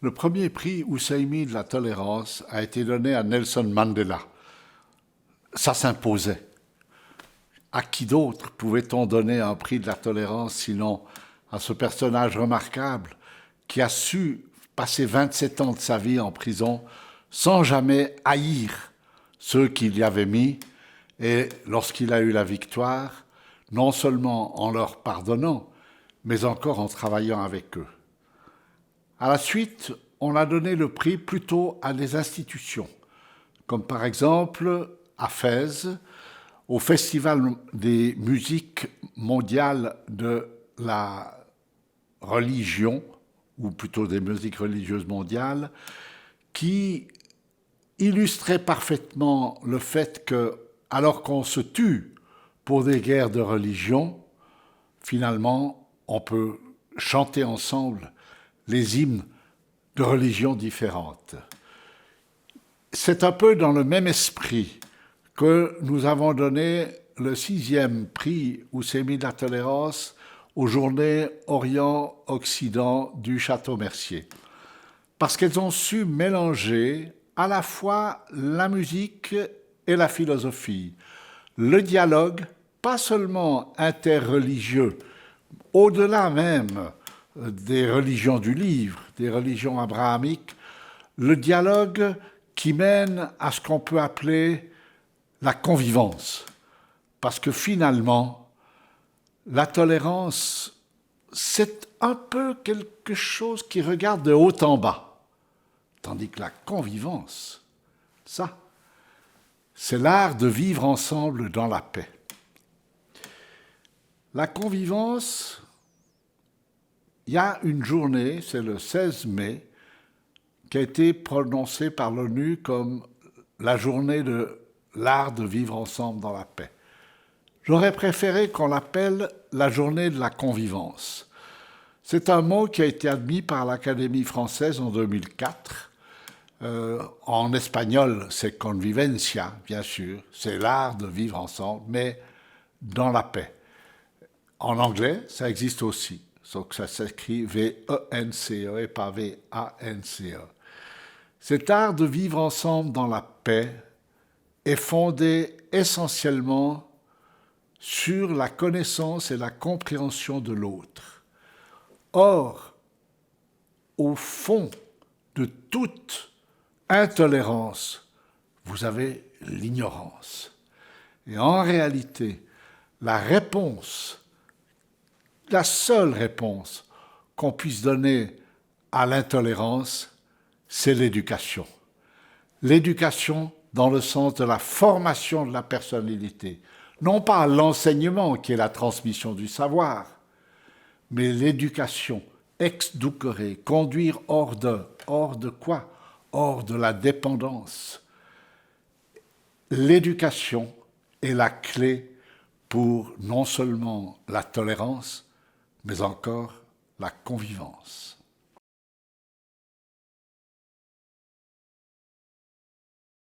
Le premier prix Husseini de la tolérance a été donné à Nelson Mandela. Ça s'imposait. À qui d'autre pouvait-on donner un prix de la tolérance sinon à ce personnage remarquable qui a su passer 27 ans de sa vie en prison sans jamais haïr ceux qui l'y avaient mis et lorsqu'il a eu la victoire, non seulement en leur pardonnant, mais encore en travaillant avec eux. À la suite, on a donné le prix plutôt à des institutions, comme par exemple à Fès, au Festival des musiques mondiales de la religion, ou plutôt des musiques religieuses mondiales, qui illustrait parfaitement le fait que, alors qu'on se tue pour des guerres de religion, finalement, on peut chanter ensemble les hymnes de religions différentes. C'est un peu dans le même esprit que nous avons donné le 6e prix Husseini de la tolérance aux Journées Orient-Occident du Château-Mercier. Parce qu'elles ont su mélanger à la fois la musique et la philosophie, le dialogue, pas seulement interreligieux, au-delà même des religions du livre, des religions abrahamiques, le dialogue qui mène à ce qu'on peut appeler la convivence. Parce que finalement, la tolérance, c'est un peu quelque chose qui regarde de haut en bas. Tandis que la convivence, ça, c'est l'art de vivre ensemble dans la paix. La convivence, il y a une journée, c'est le 16 mai, qui a été prononcée par l'ONU comme la journée de l'art de vivre ensemble dans la paix. J'aurais préféré qu'on l'appelle la journée de la convivence. C'est un mot qui a été admis par l'Académie française en 2004. En espagnol, c'est convivencia, bien sûr. C'est l'art de vivre ensemble, mais dans la paix. En anglais, ça existe aussi. Sauf que ça s'écrit V-E-N-C-E et pas V-A-N-C-E. Cet art de vivre ensemble dans la paix est fondé essentiellement sur la connaissance et la compréhension de l'autre. Or, au fond de toute intolérance, vous avez l'ignorance. Et en réalité, la réponse, la seule réponse qu'on puisse donner à l'intolérance, c'est l'éducation. L'éducation dans le sens de la formation de la personnalité. Non pas l'enseignement qui est la transmission du savoir, mais l'éducation, exducere, conduire hors de quoi? Hors de la dépendance. L'éducation est la clé pour non seulement la tolérance, mais encore la convivence.